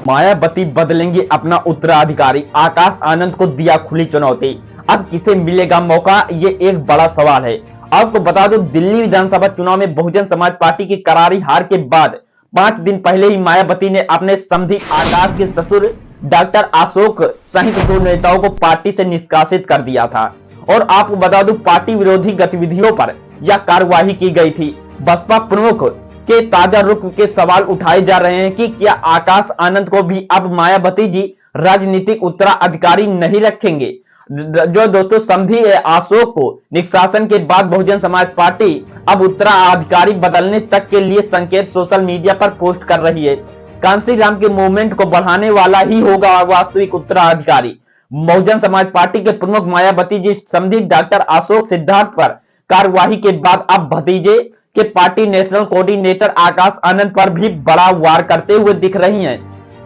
मायावती बदलेंगे अपना उत्तराधिकारी, आकाश आनंद को दिया खुली चुनौती। अब किसे मिलेगा मौका, ये एक बड़ा सवाल है। आपको बता दो, दिल्ली विधानसभा चुनाव में बहुजन समाज पार्टी की करारी हार के बाद 5 दिन पहले ही मायावती ने अपने समधी आकाश के ससुर डॉक्टर अशोक सहित 2 नेताओं को पार्टी से निष्कासित कर दिया था। और आपको बता दूं, पार्टी विरोधी गतिविधियों पर यह कार्यवाही की गई थी। बसपा प्रमुख के ताजा रुख के सवाल उठाए जा रहे हैं कि क्या आकाश आनंद को भी अब मायावती जी राजनीतिक उत्तराधिकारी नहीं रखेंगे। जो दोस्तों, समधी अशोक को निष्कासन के बाद बहुजन समाज पार्टी अब उत्तराधिकारी बदलने तक के लिए संकेत सोशल मीडिया पर पोस्ट कर रही है। कांसी राम के मूवमेंट को बढ़ाने वाला ही होगा वास्तविक उत्तराधिकारी। बहुजन समाज पार्टी के प्रमुख मायावती जी समधी डॉक्टर अशोक सिद्धार्थ पर कार्यवाही के बाद अब भतीजे के party national coordinator Akash Anand पर भी बड़ा वार करते हुए दिख रही हैं।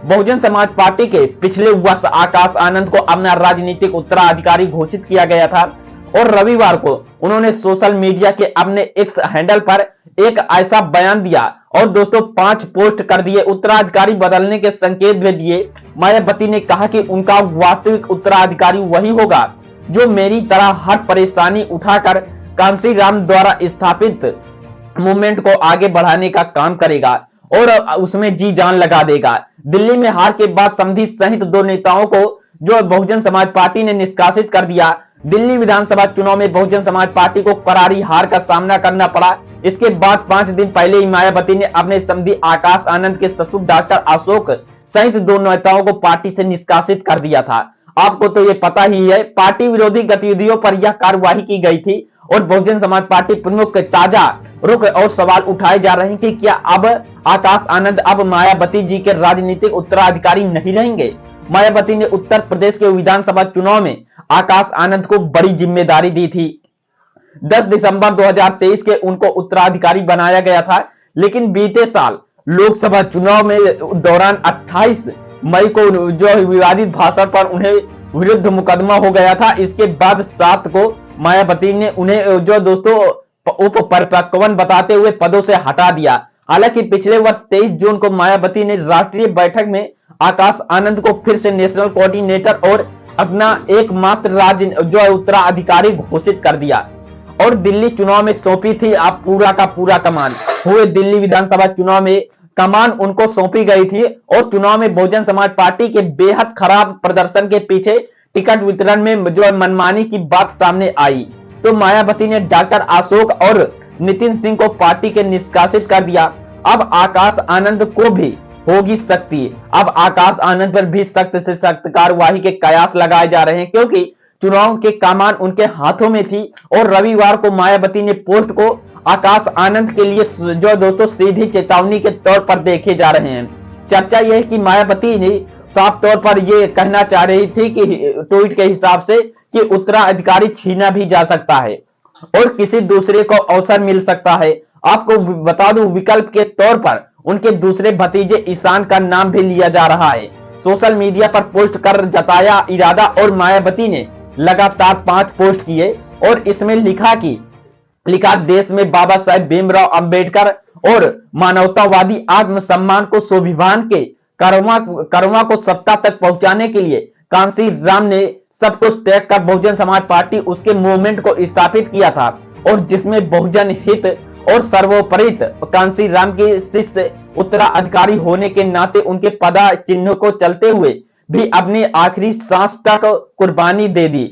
बहुजन समाज पार्टी के पिछले वर्ष आकाश आनंद को अपना राजनीतिक उत्तराधिकारी घोषित किया गया था और रविवार को उन्होंने सोशल मीडिया के अपने एक्स हैंडल पर एक ऐसा बयान दिया और दोस्तों 5 पोस्ट कर दिए, उत्तराधिकारी बदलने के संकेत भी दिए। मायावती ने कहा कि उनका वास्तविक उत्तराधिकारी वही होगा जो मेरी तरह हर परेशानी उठाकर कांसी राम द्वारा स्थापित मूवमेंट को आगे बढ़ाने का काम करेगा और उसमें जी जान लगा देगा। दिल्ली में हार के बाद समधी सहित 2 नेताओं को जो बहुजन समाज पार्टी ने निष्कासित कर दिया। दिल्ली विधानसभा चुनाव में बहुजन समाज पार्टी को करारी हार का सामना करना पड़ा। इसके बाद 5 दिन पहले ही मायावती ने अपने समधी आकाश आनंद के ससुर डॉक्टर अशोक सहित 2 नेताओं को पार्टी से निष्कासित कर दिया था। आपको तो ये पता ही है, पार्टी विरोधी गतिविधियों पर यह कार्यवाही की गई थी और बहुजन समाज पार्टी प्रमुख के ताजा रुख और सवाल उठाए जा रहे हैं कि क्या अब आकाश आनंद अब मायावती जी के राजनीतिक उत्तराधिकारी नहीं रहेंगे। मायावती ने उत्तर प्रदेश के विधानसभा चुनाव में आकाश आनंद को बड़ी जिम्मेदारी दी थी। 10 दिसंबर 2023 के उनको उत्तराधिकारी बनाया गया था, लेकिन बीते साल लोकसभा चुनाव में दौरान 28 मई को जो विवादित भाषण पर उन्हें विरुद्ध मुकदमा हो गया था। इसके बाद 7 को मायावती ने उन्हें जो दोस्तों उप परिपक्वन बताते हुए पदों से हटा दिया। हालांकि पिछले वर्ष 23 जून को मायावती ने राष्ट्रीय बैठक में आकाश आनंद को फिर से नेशनल कोऑर्डिनेटर और अपना एकमात्र राज्य जो उत्तराधिकारी घोषित कर दिया और दिल्ली चुनाव में सौंपी थी आप पूरा का पूरा कमान। हुए दिल्ली विधानसभा चुनाव में कमान उनको सौंपी गई थी और चुनाव में बहुजन समाज पार्टी के बेहद खराब प्रदर्शन के पीछे टिकट वितरण में जो मनमानी की बात सामने आई तो मायावती ने डॉक्टर अशोक और नितिन सिंह को पार्टी के निष्कासित कर दिया। अब आकाश आनंद को भी होगी सख्ती। अब आकाश आनंद पर भी सख्त से सख्त कार्यवाही के कयास लगाए जा रहे हैं क्योंकि चुनाव के कमान उनके हाथों में थी। और रविवार को मायावती ने पोस्ट को आकाश आनंद के लिए जो दोस्तों सीधी चेतावनी के तौर पर देखे जा रहे हैं। चर्चा यह है कि मायावती ने साफ तौर पर यह कहना चाह रही थी कि ट्वीट के हिसाब से कि उत्तराधिकारी छीना भी जा सकता है और किसी दूसरे को अवसर मिल सकता है। आपको बता दूं, विकल्प के तौर पर उनके दूसरे भतीजे ईशान का नाम भी लिया जा रहा है। सोशल मीडिया पर पोस्ट कर जताया इरादा और मायावती ने लगातार 5 पोस्ट किए और इसमें लिखा देश में बाबा साहेब भीमराव अंबेडकर और मानवतावादी आत्मसम्मान को स्वाभिमान के कर्मा को सत्ता तक पहुंचाने के लिए कांसी राम ने सब कुछ त्याग कर बहुजन समाज पार्टी उसके मूवमेंट को स्थापित किया था और जिसमें बहुजन हित और सर्वोपरि कांसी राम के शिष्य उत्तराधिकारी होने के नाते उनके पदा चिन्ह को चलते हुए भी अपनी आखिरी सांस तक कुर्बानी दे दी।